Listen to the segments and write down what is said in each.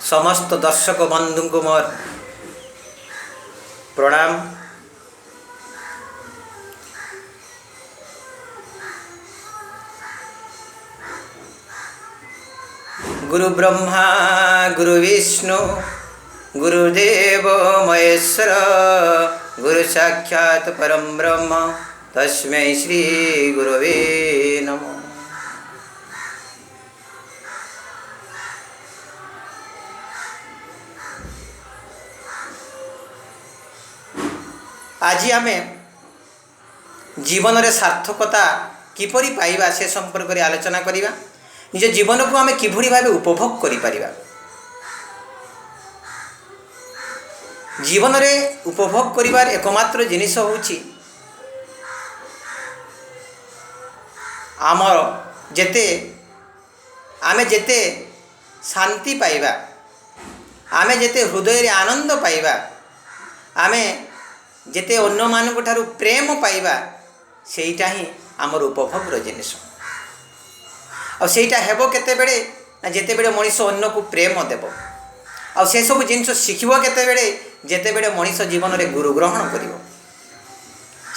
समस्त दर्शक बंधु को मोर प्रणाम। गुरु ब्रह्मा गुरु विष्णु गुरुदेव महेश्वर गुरु साक्षात् परम ब्रह्म तस्मै श्री गुरवे नमः। आज आम जीवन रे सार्थकता किपरि पाइबा से संपर्क में आलोचना करिबा। निज जीवन को आम किभଳି भाव उपभोग करि परिबा। जीवन रे उपभोग करिबार एकमात्र जिनिस होउची आमर जेते आमे जेते शांति पाइबा, आमे जेते हृदय रे आनंद पाइबा, आमे जेते अन्य मानक ठारू प्रेम पाइबा, सेईटा ही आमर उपभोग जिनिस। आ सेईटा हेबो केते बेले ना जेते बेले मनीष अन्य को प्रेम देव। आ से सब जिनिस शिखिबो केते बेले जेते बेले मनीष जीवन रे गुरु ग्रहण करिवो।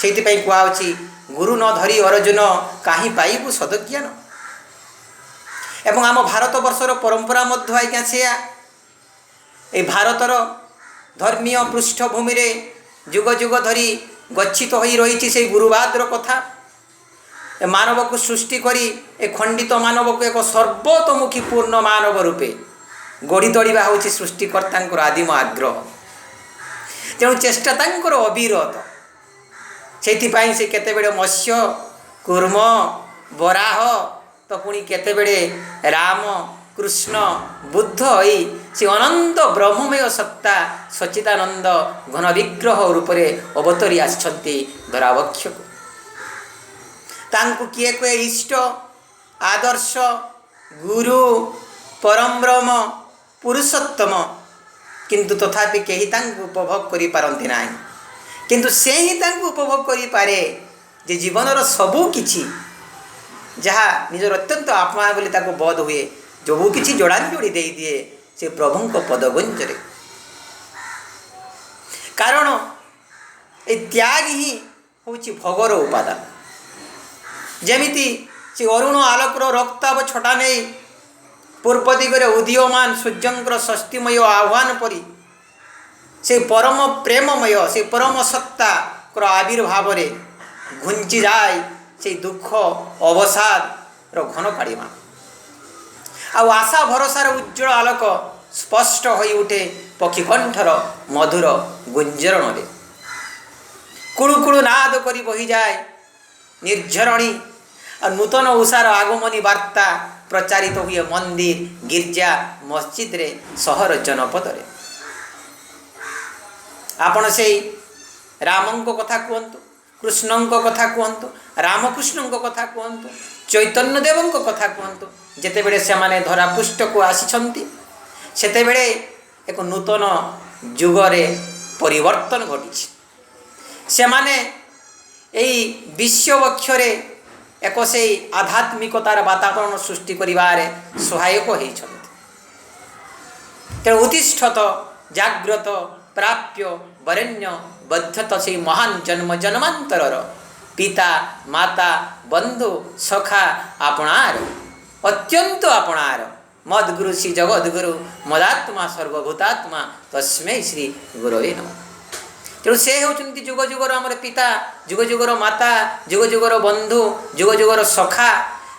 सेइति पई कुआउची गुरु न धरी अर्जुन काहि पाइबु सदज्ञान। एवं आम भारत वर्षर परंपरा मध्य आज्ञा सेया ए भारतर धर्मीय पृष्ठभूमि रे जुग जुग धरी गच्छित हो रही से गुरुवादर कथा। मानव को सृष्टि करी ए खंडित मानव को एक सर्वतोमुखी पूर्ण मानव रूपे गढ़ी तोड़ा हूँ सृष्टिकर्ता आदिम आग्रह। तेणु चेष्टा तांकर अविरत। से केतेबेले मत्स्य कूर्म बराह तो पुणी केतेबेले राम कृष्ण बुद्ध होई से अनंत ब्रह्ममय सत्ता सच्चिदानंद घन विग्रह रूप से अवतरी आछंती धरावक्ष को। तांकु किए किए इष्ट आदर्श गुरु परम ब्रह्म पुरुषोत्तम, किंतु तथापि केही तांकु उपभोग करि पारंती नाही। किंतु से ही तांकु उपभोग करि पारे जे जीवनर सबु किछि जहा निजर अत्यंत आत्मा बोली ताको बोध हुए जो किसी जोड़ांजोड़ी दे दिए से प्रभु को पदगुंजरे। कारण ए त्याग ही हूँ भोगर उपादान। जेमिति से अरुण आलोकर रक्ताब छटा नहीं पूर्व दिगरे उदीयमान सूर्यंकर षष्टिमय आह्वान परी से परम प्रेममय से परम सत्ता आविर्भाव घुंची जाए से दुख अवसाद घन काढ़ीमा। आ आशा भरोसार उज्जवल आलोक स्पष्ट हो उठे पक्षीकंठर मधुर गुंजरण रे। कुड़ु कुड़ु नाद करी बही जाए निर्झरणी और नूतन उषार आगमनी वार्ता प्रचारित हुए मंदिर गिरजा मस्जिद रे सहर जनपद रे। आपण से रामंक कथा कहतु, कृष्णंक कथा कहतु, रामकृष्णंक कथा कहतु, चैतन्य देवंक कथा कहतु। जेतेबेले से माने धरापृष्ठ को आसिछंती सेतेबेले एक नूतन जुगरे परिवर्तन घटी। से माने एई विश्ववक्षरे एक से आध्यात्मिकतार वातावरण सृष्टि करिवारे सहायक होइछंती। तेणु उत्तिष्ठत जाग्रत प्राप्य वरेण्य बद्धत से महान जन्म जन्मांतरर पिता माता बंधु सखा आपणार अत्यंत आपणार मद्गुरु श्री जगद्गुरु मदात्मा सर्वभूतात्मा तस्मै श्री गुरवे नमः। तेणु से होचंती जुग जुगर आमर पिता जुग जुगर माता जुग जुगर बंधु जुग जुगर सखा।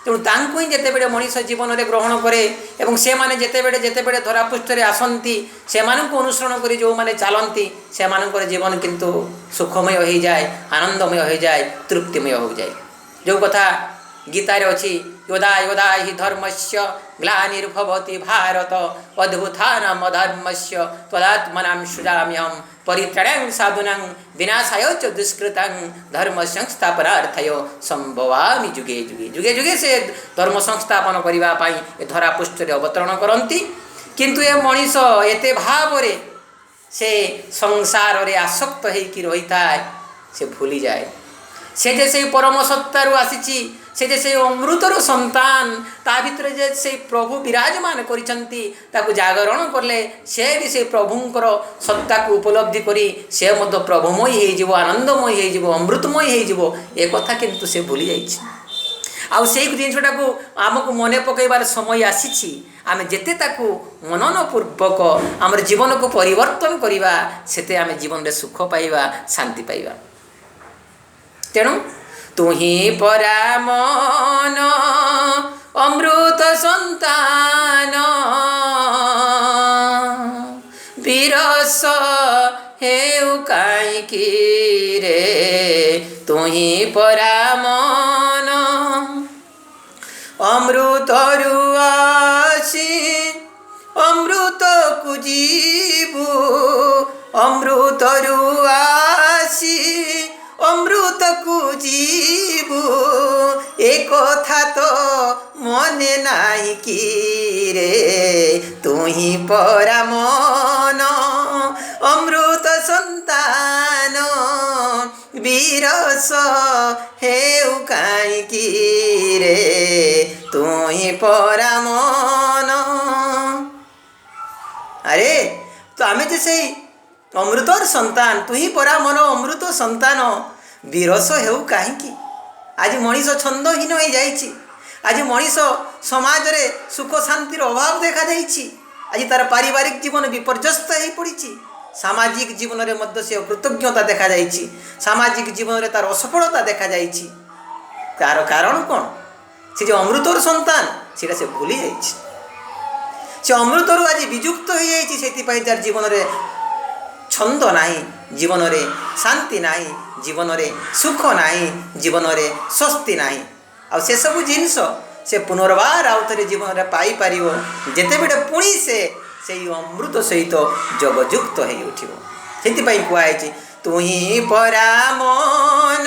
तेणु तांकु ही जेतेबेले मनीष जीवन में ग्रहण करे एवं से माने जेतेबेले धरापृष्ठ आसंती से मानक अनुसरण करी जो माने चालंती से मानकर जीवन किंतु सुखमय हो जाए आनंदमय हो जाए तृप्तिमय हो जाए। जो कथा गीता रे अछि योदा योदा हि धर्मस्य ग्लानिर्भवति भारत अद्भुतानाम अधर्मस्य त्वदात्मनां सृजाम्यहं परित्राणाय साधूनां विनाशाय च दुष्कृतां धर्म संस्थापनार्थाय संभवामि जुगे जुगे। जुगे जुगे से धर्म संस्थापन करिबा पई ए धरा पृष्ठ रे अवतरण करंती। किंतु ए मनीष एते भाव रे से संसार रे आसक्त हेकि रहिता से भूली जाए से जे से परम सत्तारू आसीची से जे से अमृतर सन्तान ता भितर जे से प्रभु विराजमान करिसंती ताकू जागरण करले से भी से प्रभुंकर सत्ता को उपलब्धि करी से मध्य प्रभुमय हो जीव आनंदमय हो जीव अमृतमय हो जीव ए कथा किंतु से भूली जाइछि आउ से जिनटा को आमको मन पकईबार समय आसी आम जिते ताकू मननपूर्वक आम जीवन को परिवर्तन करवा सेते आम जीवन में सुख पाइबा शांति पाइबा तेणु तु ही परा मन अमृत संतान विरस हेउ काईकी रे तु ही परा मन अमृत रुआसी अमृत को जीवु अमृत रुआसी अमृत को जीवु एक कथा तो मने नाही कि रे तू ही परा मन अमृत संतान विरस हेउ काईकी रे तू ही परा मन। अरे तो आमे जैसे अमृतर संतान तू ही परा मन अमृत संतान विरस हेउ काहींकी आज मनीष छंदहीन हो जाइछि आज मनीष समाज रे सुख शांतिर अभाव देखा जाइछि आज तार पारिवारिक जीवन विपर्यस्त हो पड़ी सामाजिक जीवन रे मध्य से कृतज्ञता देखा जाइछि सामाजिक जीवन रे तार असफलता देखा जाइछि तार कारण कौन से जो अमृतर संतान सेटा से भूली जाइछि से अमृतरु आज विजुक्त हो जाइछि सेति पई तार जीवन रे छंद नाही जीवन रे शांति नाही जीवन रे सुख नाही जीवन रे स्वस्ति नाही आ से सब जिनस से पुनर्बार आउ थे जीवन रे पाई पारिबो जेते बेटे पुणी से अमृत सहित जगजुक्त हो उठिबो सेति पई कुआइछि तू ही परा मन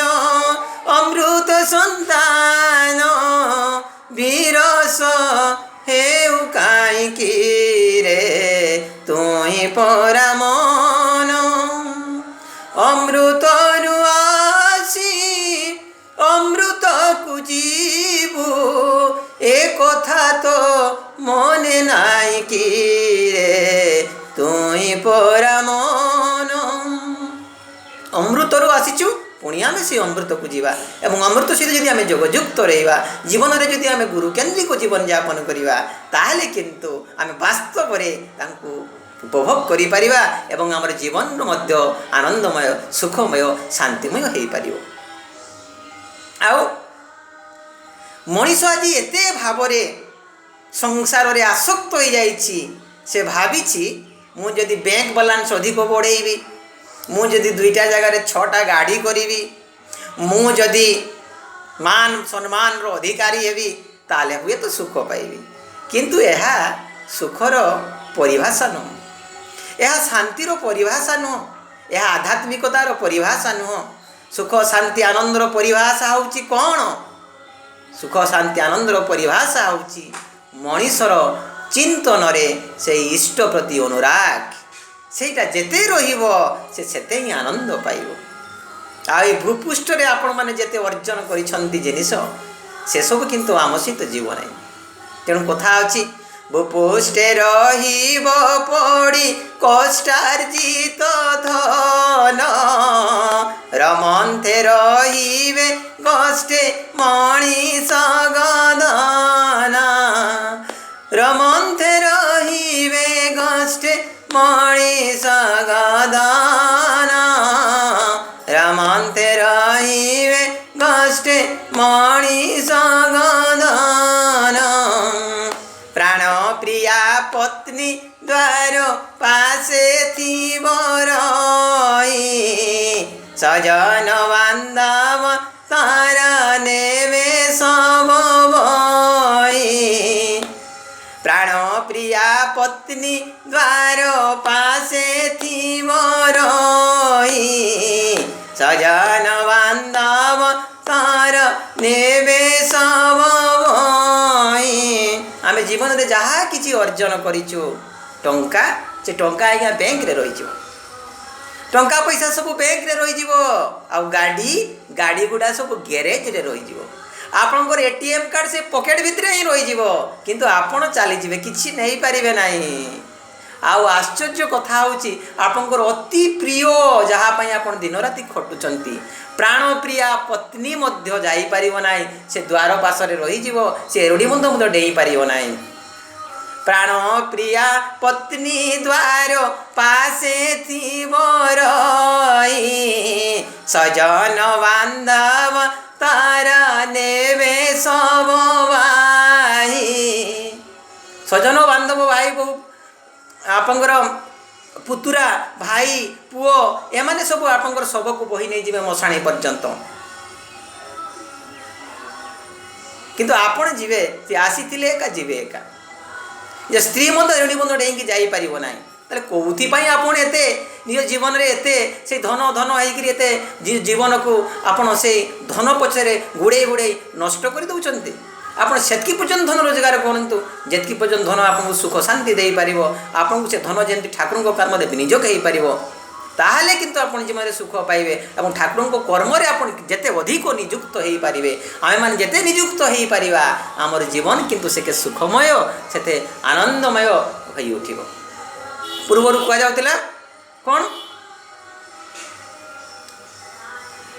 अमृत संतान विरस हेउ काईकी रे तू ही परा मन अमृत रुआसी अमृत को जीवु एक कथा तो मने नाई कि रे तू ही परा मन अमृतरु आसीचु पुणी आम से अमृत को जीवा एवं अमृत सहित जदि आम जोगयुक्त रहिबा जीवन में जदि आम गुरुकेन्द्रिक जीवन यापन करिबा ताहले किंतु आम वास्तव रे तांकु उपभोग करि परिबा एवं आमर जीवन मध्य आनंदमय सुखमय शांतिमय हो पारिबो। आउ मनीष आज एते भावरे संसार रे आसक्त हो जाइछि से भाविछि मु जदि बैंक बैलेंस अधिक बढ़ेबी मु जदि दुईटा जगह रे 6टा गाड़ी करिबी मु जदि मान सम्मान रो अधिकारी हेबी ताले हुए तो सुख पाइबी किंतु यह सुखर परिभाषा नुह यह शांतिर परिभाषा नुह यह आध्यात्मिकतार परिभाषा नुह सुख शांति आनंदर परिभाषा होउची कौन सुख शांति आनंदर परिभाषा होउची मनीषर चिंतन रे से इष्ट प्रति अनुराग सेटा जेते रहिबो से सेते ही आनंद पाइबो आ भूपृष्ठ रे आपण माने जेते अर्जन करिसंती जिनिस से सब किंतु आम सहित जीव नहीं तेणु कथा अछि भूपृष्ठे रहिबो पड़ी कष्टार्जित धन रमन्थे रहिबे कष्टे मणिष गदन रमन्थे रहिबे कष्टे मणिष गदन रमन्थे रहिबे कष्टे मणिष गदन प्राण प्रिया पत्नी द्वार पासे थी बरई सजन बांधव तार नेवे सब बई प्राण प्रिया पत्नी द्वार पासे थी बरई सजन बांधव तार नेवे सब बई आमे जीवन रे जहाँ किसी अर्जन करिछु टंका से टंका आज्ञा बैंक रे रही टंका पैसा सब बैंक रे रही आ गाड़ी गाड़ी गुड़ा सब गैरेज रे रही आपणकर एटीएम कार्ड से पॉकेट भितर ही रही किंतु आपण चलीजे किसी नहीं पारे ना। आउ आश्चर्य कथा होची आपणकर अति प्रिय जहाँपाई आप दिन राति खटुंट प्राण प्रिया पत्नी मध्य जाई पारिबो नाही से द्वार पासरे रही से एरोडी मध्य डेई पारिबो नाही। प्राण प्रिया पत्नी द्वार पासे थीबो रही सजन बांधव तार नेबे सब भाई। सजन बांधव भाई बहु आपंकर पुतुरा भाई पुओ एमाने सब आपंकर शव को बही नहीं जिवे मशाणी पर्यंत किंतु आपण जीवे सी आसीथिले एका जीवे एका जे स्त्री मत एडी बंध डेईकी जाई पारिबो नाही ताले कोउथि पई आपण एते निज जीवन रे एते से धन धन होइकरी एते जीवन को आपण से धन पछरे गुड़े गुड़े नष्ट कर दउचंती। आपण सेतकी पर्यंत धन रोजगार करंतु जेतकी पर्यंत धन आपको सुख शांति दे पारिबो आपको से धन जेंति ठाकुर को कर्म दे विनियोग हो पारिबो ताहले किंतु आपण जीवन सुख पाइबे और ठाकुर को कर्म रे आपण जेते अधिक नियुक्त हो पारिबे आमे मान जेते नियुक्त हो पारिबा हमर जीवन किंतु सेके सुखमय सेते आनंदमय होई उठिबो। पूर्वरु कह जाउतिला कोन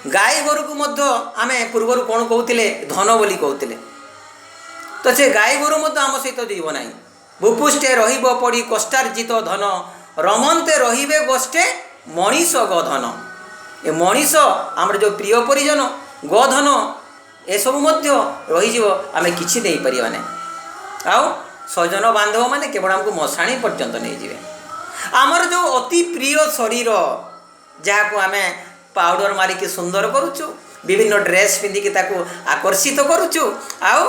गाय गोरु को मध्य आमे पूर्वरु कोन कहउतिले धन बोली कहउतिले तो से गाय गोरु मध्य आम सहित जीव ना। भूपुष्टे रहिब पड़ी कष्टार्जित धन रमन्ते रहिबे गोष्ठे मनीष गधन। ए मनीष आमर जो प्रिय परिजन गधन ए सब मध्य रही आमे किछि नहीं परिबा नै। आउ सजन बांधव माने केवल हमको मशाणी पर्यंत नहीं जीवे। आमर जो अति प्रिय शरीर जहाँ को आमे पाउडर मारिकी सुंदर करूचु विभिन्न ड्रेस पिंधिकी ताको आकर्षित करूचु आउ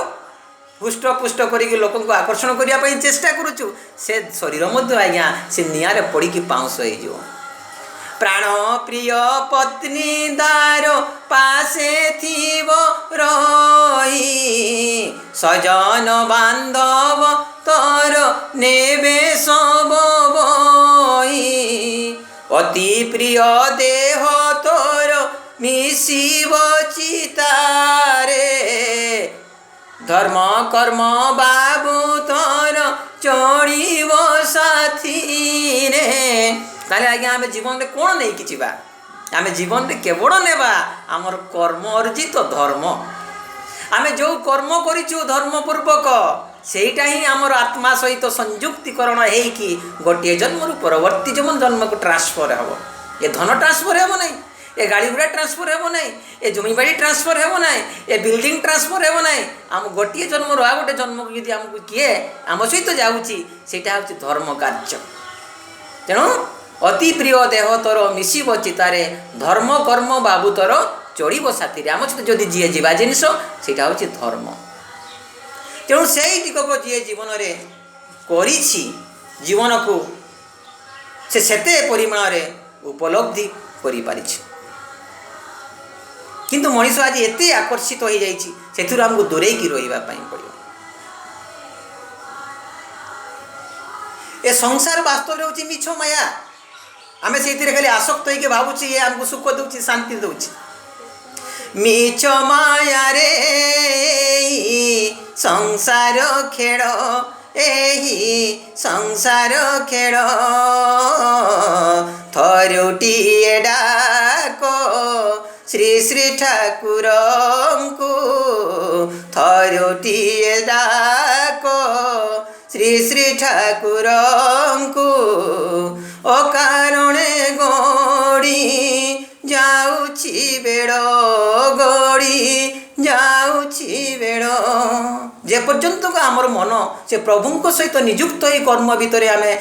पुष्ट पुष्ट करिक लोक को आकर्षण करने चेष्टा करुचु से शरीर मध्य आज्ञा से निआरे पड़ी पाउंस हो। प्राण प्रिय पत्नी दार पासे थीब रही सजन बांधव तोर नेबे सब बही अति प्रिय देह तोर मिशिब चितारे धर्म कर्म बाबू तोर चढ़ीब साथी रे। ताले आज्ञा आमे जीवन में कौन नहीं कि आमे जीवन में केवल नेबा आमर कर्म अर्जित धर्म आमे जो कर्म करिछु धर्म पूर्वक सेटा ही आमर आत्मा सहित संयुक्तिकरण हेकि गोटे जन्म परवर्ती जन्म को ट्रांसफर हेबो। ये धन ट्रांसफर हेबो नहीं ए गाड़ी गुड़ा ट्रांसफर हेबो नहीं ए जमी बाड़ी ट्रांसफर हेबो नहीं ए बिल्डिंग ट्रांसफर हेबो नहीं आम गोटे जन्म आ गोटे जन्म को यदि आमको किए आम सहित जाऊँगी सेटा हूँ धर्म कार्य। तेणु अति प्रिय देह तोर मिशिब चितारे धर्म कर्म बाबू तोर चढ़ीब साथी आम सहित जदि जी जीवा जिनिस सेटा हूँ धर्म। तेणु से टिकक जी जीवन रे करिछि जीवन को सेते परिमाण रे उपलब्धि करि पारिछि किंतु मनीष आज एते आकर्षित हो जाइछि सेथुर हमको दूरे की रहिबा पई पड़ियो। ए संसार वास्तव होछि मिछ माया आमे सेतिरे खाली आसक्त होइके भाबुछि ये हमको सुख दउछि शांति दउछि मिछ माया रे संसार खेड़ एही संसार खेड़ थरुटिए डाको श्री श्री ठाकुर को थरुटिए डाको श्री श्री ठाकुर को अकारणे गड़ी जाउछि बेड़ गड़ी जाउछि बेड़ जे पर्यंत को आमर मन से प्रभु सहित नियुक्त हो कर्म भितर आमे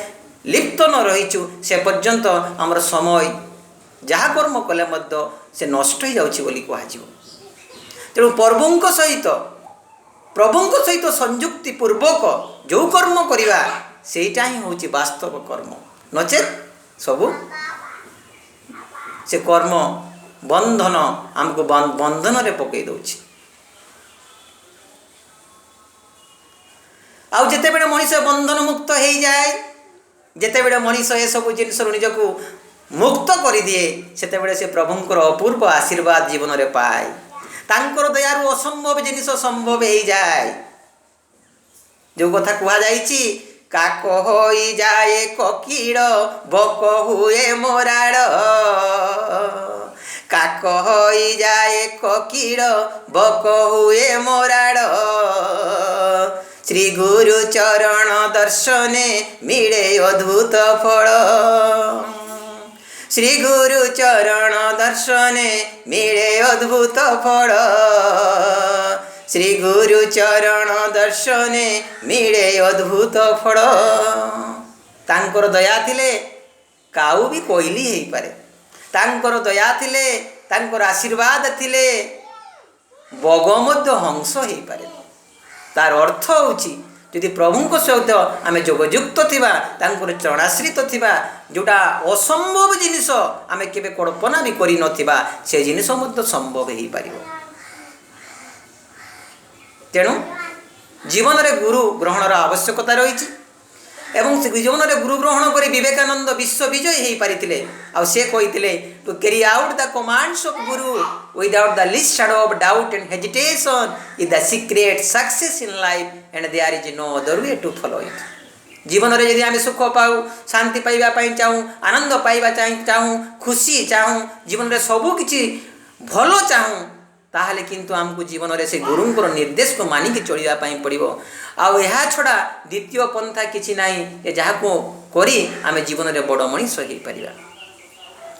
लिप्त न रहीचु से पर्यंत आमर समय जहाँ कर्म कले मध्य से नष्ट हो जाउछि बोली कहाजिवो। तेणु प्रभु सहित संयुक्ति पूर्वक जो कर्म करिवा सेटा ही होछि वास्तव कर्म नचेत सबु से कर्म बंधन आमको बंधन रे पकई दउछि। आउ जेते बेले मनीष बंधन मुक्त हो जाए जेते बेले मनीष ए सब जिनिस निजको मुक्त कर दिए सेते बेले से प्रभुंकर अपूर्व आशीर्वाद जीवन रे पाए तांकर दयारु असंभव जिनिस संभव हो जाए। जो कथा कह जाइछि काक होई जाए कोकिड़ बक हुए मोराड़, काक होई जाए कोकिड़ बक हुए मोराड़, श्री गुरु चरण दर्शने मिले अद्भुत फल, श्री गुरु चरण दर्शने मिले अद्भुत फल, श्री गुरु चरण दर्शने मिले अद्भुत फल। तांकर दया थिले काउ भी कोइली हेई पारे, तांकर दया थिले तांकर आशीर्वाद थिले बग मध्य हंस हेई पारे। तार अर्थ होची यदि प्रभु सहित आम जोगयुक्त थिबा, तांकर चरणाश्रित थिबा, जोटा असंभव जिनिस आम केबे कल्पना भी करि नथिबा से जिनिस मध्य संभव हेई पारिबो। तेणु जीवन में गुरु ग्रहणर आवश्यकता रही एवं जीवन में गुरु ग्रहण कर विवेकानंद विश्व विजयी हो पारिथिले। आ से कहिथिले to carry out the commands of guru without the least shadow of doubt and hesitation is the secret success in life and there is no other way to follow it. जीवन में यदि आम सुख पाऊ, शांति पाइबा चाहूँ, आनंद पाइबा चाहूँ, खुशी चाहूँ, जीवन में सबकिछि भल चाहूँ, ताहले किंतु आमको जीवन में से गुरुंकर निर्देश को मानिक चलवाई पड़ो। आउ यह छड़ा द्वितीय पंथा किसी नाई जहाँ को करी आम जीवन में बड़ मनीष हो पार।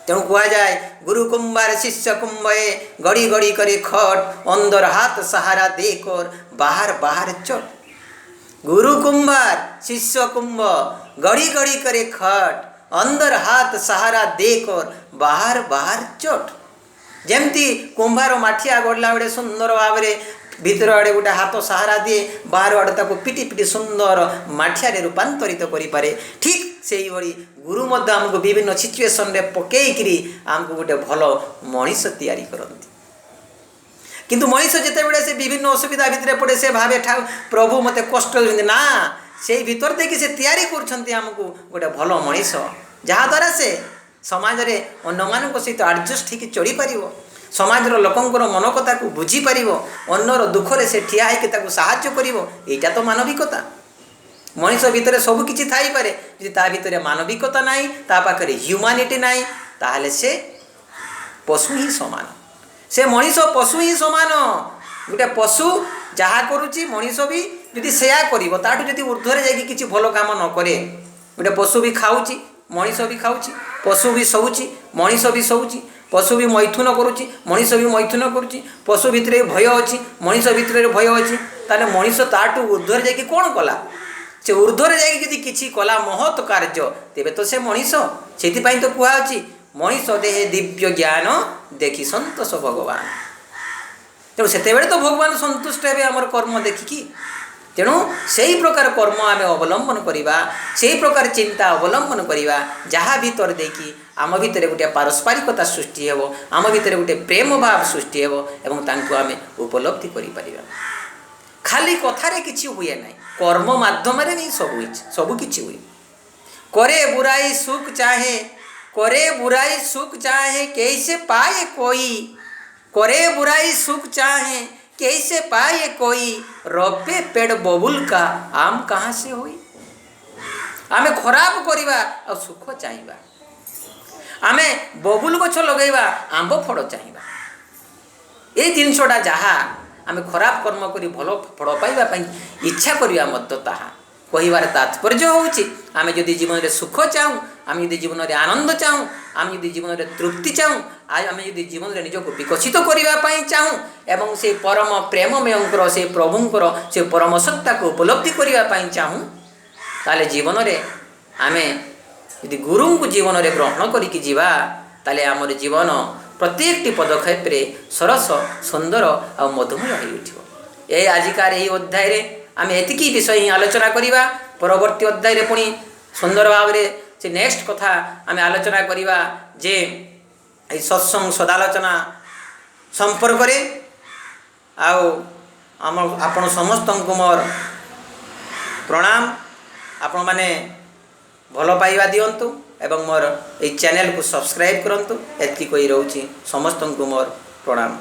तेणु कह जाए गुरु कुंभार शिष्य कुंभे गड़ी गड़ी करे खट, अंदर हाथ सहारा देकर बाहर बाहर चट। गुरु कुंभार शिष्य कुंभ गड़ी गड़ी करे खट, अंदर हाथ सहारा देकर बाहर बाहर चट। जेमती कुंभार माठिया गढ़ला बेड़े सुंदर भाव में भीतर आड़े गोटे हाथ सहारा दिए, बाहर आड़े ताको पिटी पिटी सुंदर माठिया रूपांतरित करें। ठीक से ही भाई गुरु मध्य आमको विभिन्न सिचुएसन रे पकईकरी आमको गोटे भल मनीष तैयारी करती। किंतु मनीष जितेबले से विभिन्न असुविधा भितर पड़े से भावे प्रभु मते कष्ट ना, से भीतर देखिए से तैयारी करमको गोटे भल मनीष जहाँद्वारा से समाज रे अन्य मान सहित आडजस्ट होकर चढ़ी पार, समाजर लोकंर मन कथा को बुझीपर, अन्यर दुखरे से ठिया होकर साहाय्य कर। यहाँ तो मानविकता। मनीष भितर सबकि थी पारे, यदि ता भितर मानविकता ना, ता पाखे ह्यूमानिटी ना, ताहले से पशु ही समान। से मनीष पशु ही समान। गोटे पशु जहाँ करुच्ची मनीष भी यदि सेया कर ऊर्ध्वर जा कि भल काम न करे। गोटे पशु भी खाऊँची, मनीष भी खाऊँची, पशु भी शोची, मनीष भी शोची, पशु भी मैथुन करुच्ची, मनीष भी मैथुन करुच्ची, पशु भितर भय अच्छी, मनीष भितर भय अच्छी, ताले मनीष ताठू ऊर्ध्वर जा कौन कला? से ऊर्ध्वर जा कि कला महत् कार्य, तेबे तो से मनीष। से तो कहुच्छी मनीष देहे दिव्य ज्ञान देखी संतोष भगवान। तेणु से तो भगवान संतुष्ट हे आमर कर्म देखिकी। तेणु से ही प्रकार कर्म आम अवलंबन करवा, से ही प्रकार चिंता अवलंबन करवा, जहाँ भीतर देखी आम भितर गोटे पारस्परिकता सृष्टि हो, आम भितर गोटे प्रेम भाव सृष्टि हो एवं तांको आम उपलब्धि करिपारिबा। खाली कथारे किछि हुए ना, कर्म माध्यम नहीं सब किछि हुए। करे बुराई सुख चाहे, करे बुराई सुख चाहे कैसे पाए कोई, करे बुराई सुख चाहे कैसे पाए कोई, रोपे पेड़ बबुल का आम कहाँ से होई। आमे खराब करिबा और सुख चाहिबा, आमे बबुल गछ लगेबा आंब फड़ चाहिबा। ए जिनसटा जहाँ आमे खराब कर्म करी भल फल पाइबा पई इच्छा करिया मत ताहा कहिबार तात्पर्य होउछि आमे जदि जीवन में सुख चाहूँ, आमे जदि जीवन में आनंद चाहूँ, आमे जदि जीवन में तृप्ति चाहूँ, आमे जदि जीवन में निजको विकसित करिबा पई चाहूँ एवं से परम प्रेममयंकर से प्रभुंकर से परम सत्ता को उपलब्धि करिबा पई चाहूँ, ताले जीवन में आमे यदि गुरु को जीवन में ग्रहण करिकी जीवा, ताले आमर जीवन प्रत्येकटी पदक्षेप रे सरस सुंदर और मधुमय हो उठिबो। ए आजिकार यही अध्याय रे आम एतिकी विषय ही आलोचना करिबा। परवर्ती अध्याय रे पुणी सुंदर भाव रे से नेक्स्ट कथा आम आलोचना करिबा जे ए सत्संग सदालोचना संपर्क रे। आउ आम आपण समस्त को मोर प्रणाम। आपण माने भल पाइबा दियंतु एवं मोर ए चैनल को सब्सक्राइब करंतु। एतकी कोई रहउची समस्त को मोर प्रणाम।